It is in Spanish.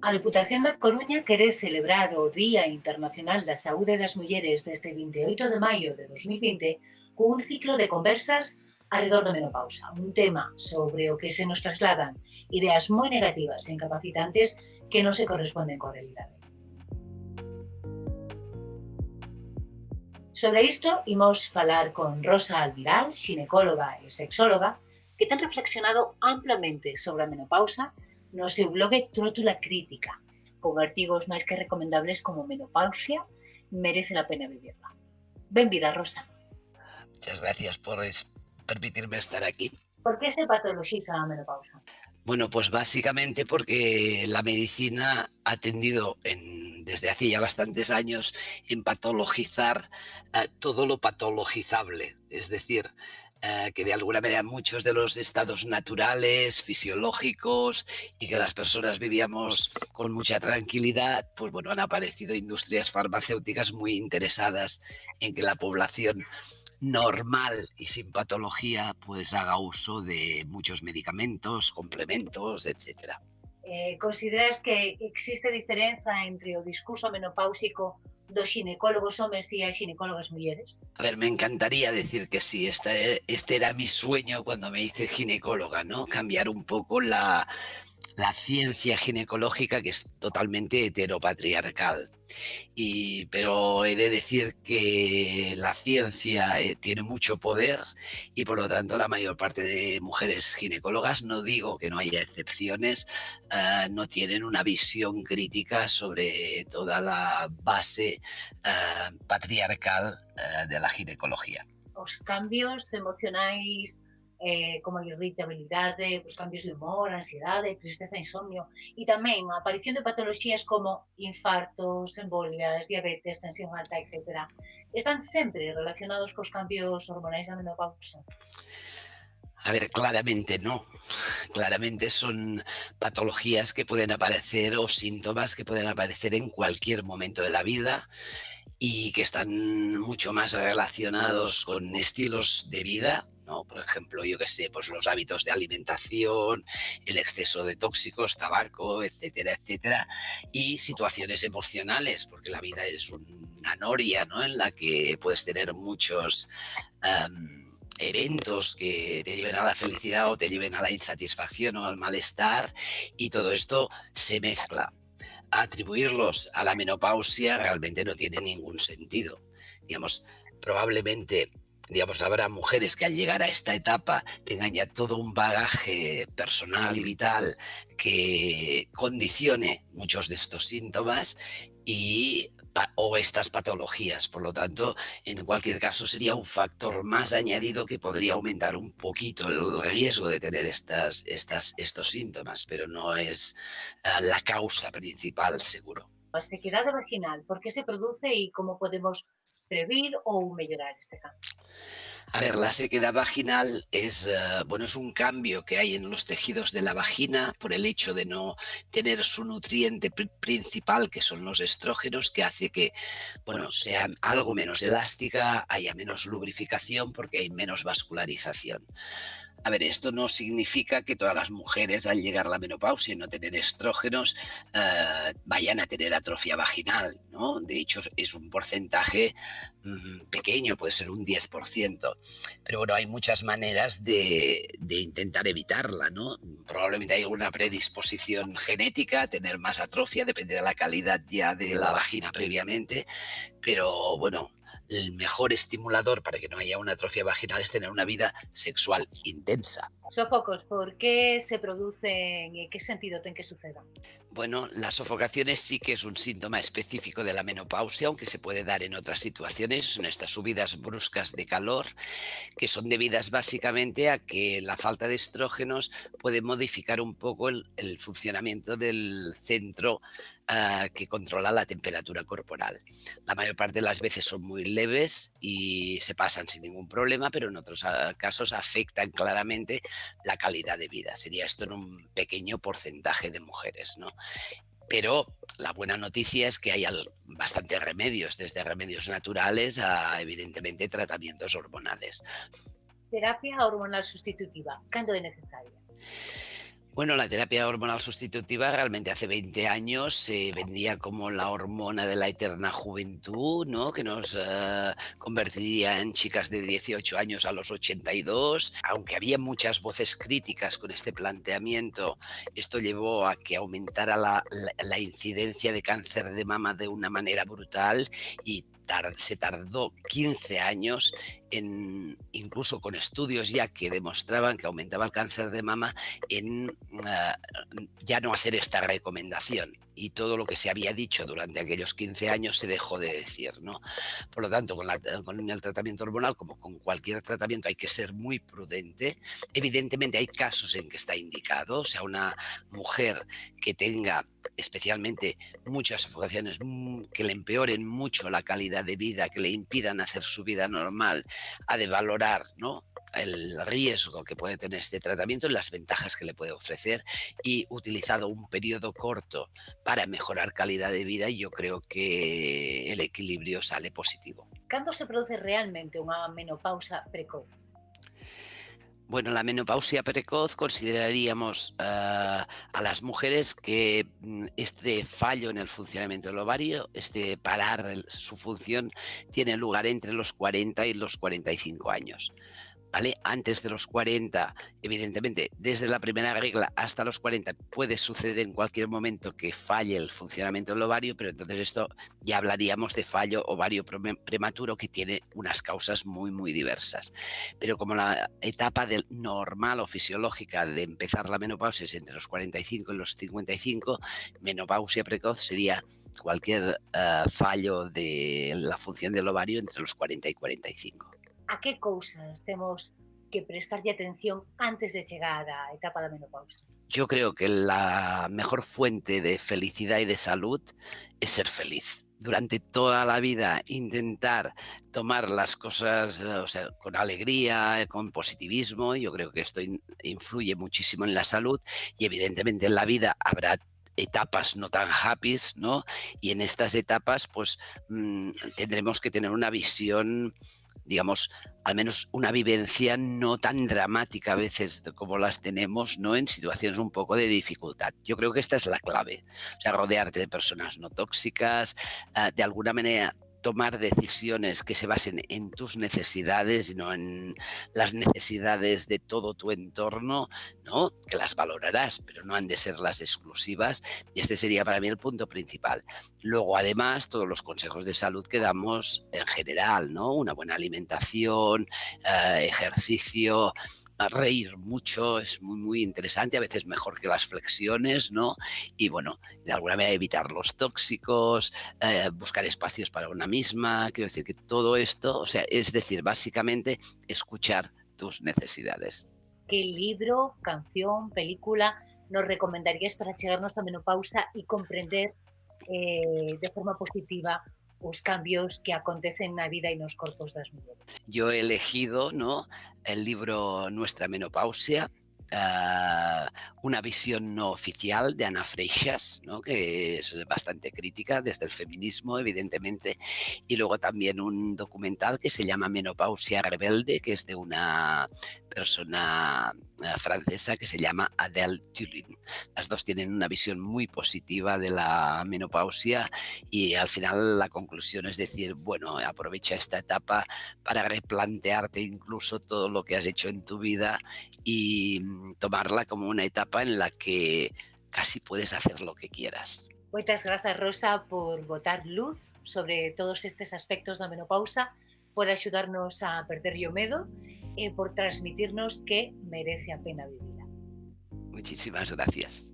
A Deputación da Coruña quere celebrar o Día Internacional da Saúde das Mulleres desde 28 de maio de 2020 cun ciclo de conversas alrededor da menopausa, un tema sobre o que se nos trasladan ideas moi negativas e incapacitantes que non se corresponden coa realidade. Sobre isto, imos falar con Rosa Alviral, xinecóloga e sexóloga, que ten reflexionado amplamente sobre a menopausa no seu blog Trótula Crítica, con artigos máis que recomendables como Menopausia merece a pena vivirla. Benvida, Rosa. Muchas gracias por permitirme estar aquí. Por que se patoloxiza a menopausa? Bueno, pues básicamente porque la medicina ha tendido desde hace ya bastantes años en patologizar todo lo patologizable. Es decir, que de alguna manera muchos de los estados naturales, fisiológicos y que las personas vivíamos con mucha tranquilidad, pues bueno, han aparecido industrias farmacéuticas muy interesadas en que la población normal y sin patología pues haga uso de muchos medicamentos, complementos, etcétera. Consideras que existe diferenza entre o discurso menopáusico dos xinecólogos homes e as xinecólogas mulleres? A ver, me encantaría decir que sí, este era mi sueño cuando me hice ginecóloga, ¿no? Cambiar un poco la ciencia ginecológica, que es totalmente heteropatriarcal. Pero he de decir que la ciencia tiene mucho poder y por lo tanto la mayor parte de mujeres ginecólogas, no digo que no haya excepciones, no tienen una visión crítica sobre toda la base patriarcal de la ginecología. Os cambios emocionais, como a irritabilidade, os cambios de humor, ansiedade, tristeza, insomnio, e tamén a aparición de patoloxías como infartos, embolias, diabetes, tensión alta, etcétera, están sempre relacionados cos cambios hormonais da menopausa. A ver, claramente no. Claramente son patologías que pueden aparecer o síntomas que pueden aparecer en cualquier momento de la vida y que están mucho más relacionados con estilos de vida, ¿no? Por ejemplo, yo qué sé, pues los hábitos de alimentación, el exceso de tóxicos, tabaco, etcétera, etcétera, y situaciones emocionales, porque la vida es una noria, ¿no? En la que puedes tener muchos eventos que te lleven a la felicidad o te lleven a la insatisfacción o al malestar, y todo esto se mezcla. Atribuirlos a la menopausia realmente no tiene ningún sentido. Digamos, probablemente, digamos, habrá mujeres que al llegar a esta etapa tengan ya todo un bagaje personal y vital que condicione muchos de estos síntomas o estas patologías. Por lo tanto, en cualquier caso sería un factor más añadido que podría aumentar un poquito el riesgo de tener estos síntomas, pero no es la causa principal, seguro. A sequedade vaginal, por que se produce e como podemos previr ou mellorar este cambio? A ver, la sequedad vaginal es un cambio que hay en los tejidos de la vagina por el hecho de no tener su nutriente principal, que son los estrógenos, que hace que, bueno, sea algo menos elástica, haya menos lubrificación porque hay menos vascularización. A ver, esto no significa que todas las mujeres al llegar a la menopausia y no tener estrógenos vayan a tener atrofia vaginal, ¿no? De hecho, es un porcentaje pequeño, puede ser un 10%. Pero bueno, hay muchas maneras de intentar evitarla, ¿no? Probablemente hay alguna predisposición genética a tener más atrofia, depende de la calidad ya de la vagina previamente, pero bueno, el mejor estimulador para que no haya una atrofia vaginal es tener una vida sexual intensa. Sofocos, por que se producen e que sentido ten que sucedan? Bueno, las sofocaciones sí que es un síntoma específico de la menopausia, aunque se puede dar en otras situaciones, son estas subidas bruscas de calor que son debidas básicamente a que la falta de estrógenos puede modificar un poco el funcionamiento del centro que controla la temperatura corporal. La mayor parte de las veces son muy leves y se pasan sin ningún problema, pero en otros casos afectan claramente la calidad de vida. Sería esto en un pequeño porcentaje de mujeres, ¿no? Pero la buena noticia es que hay bastantes remedios, desde remedios naturales a, evidentemente, tratamientos hormonales. Terapia hormonal sustitutiva, cando é necesaria? Bueno, la terapia hormonal sustitutiva realmente hace 20 años se vendía como la hormona de la eterna juventud, ¿no? Que nos convertiría en chicas de 18 años a los 82. Aunque había muchas voces críticas con este planteamiento, esto llevó a que aumentara la incidencia de cáncer de mama de una manera brutal y se tardó 15 años incluso con estudios ya que demostraban que aumentaba el cáncer de mama, en ya no hacer esta recomendación. Y todo lo que se había dicho durante aquellos 15 años se dejó de decir, ¿no? Por lo tanto, con el tratamiento hormonal, como con cualquier tratamiento, hay que ser muy prudente. Evidentemente hay casos en que está indicado, o sea, una mujer que tenga especialmente muchas afecciones que le empeoren mucho la calidad de vida, que le impidan hacer su vida normal, ha de valorar, ¿no?, el riesgo que puede tener este tratamiento y las ventajas que le puede ofrecer, y utilizado un periodo corto para mejorar calidad de vida, yo creo que el equilibrio sale positivo. Cando se produce realmente unha menopausa precoz? Bueno, la menopausia precoz consideraríamos a las mujeres que este fallo en el funcionamiento del ovario, este parar su función, tiene lugar entre los 40 y los 45 años. ¿Vale? Antes de los 40, evidentemente, desde la primera regla hasta los 40 puede suceder en cualquier momento que falle el funcionamiento del ovario, pero entonces esto ya hablaríamos de fallo ovario prematuro, que tiene unas causas muy, muy diversas. Pero como la etapa normal o fisiológica de empezar la menopausia es entre los 45 y los 55, menopausia precoz sería cualquier fallo de la función del ovario entre los 40 y 45. A que cousas temos que prestarlle atención antes de chegar á etapa da menopausa? Yo creo que la mejor fuente de felicidad y de salud es ser feliz. Durante toda la vida intentar tomar las cosas, o sea, con alegría, con positivismo. Yo creo que esto influye muchísimo en la salud, y evidentemente en la vida habrá etapas no tan happy, ¿no? Y en estas etapas, pues tendremos que tener una visión, digamos, al menos una vivencia no tan dramática a veces como las tenemos, ¿no?, en situaciones un poco de dificultad. Yo creo que esta es la clave, o sea, rodearte de personas no tóxicas, de alguna manera tomar decisiones que se basen en tus necesidades y no en las necesidades de todo tu entorno, ¿no?, que las valorarás, pero no han de ser las exclusivas, y este sería para mí el punto principal. Luego, además, todos los consejos de salud que damos en general, ¿no? Una buena alimentación, ejercicio, a reír mucho, es muy, muy interesante, a veces mejor que las flexiones, ¿no? Y bueno, de alguna manera evitar los tóxicos, buscar espacios para una misma, quiero decir que todo esto, o sea, es decir, básicamente escuchar tus necesidades. Que libro, canción, película nos recomendarías para chegarnos á menopausa e comprender de forma positiva os cambios que acontecen na vida e nos corpos das mulleres? Yo he elegido, ¿no?, el libro Nuestra menopausia, ah, una visión no oficial de Ana Freixas, ¿no?, que es bastante crítica desde el feminismo, evidentemente, y luego también un documental que se llama Menopausia Rebelde, que es de una persona francesa que se llama Adèle Tulin. Las dos tienen una visión muy positiva de la menopausia, y al final la conclusión es decir, bueno, aprovecha esta etapa para replantearte incluso todo lo que has hecho en tu vida y tomarla como una etapa en la que casi puedes hacer lo que quieras. Moitas grazas, Rosa, por botar luz sobre todos estes aspectos da menopausa, por axudarnos a perderlle o medo e por transmitirnos que merece a pena vivila. Muchísimas gracias.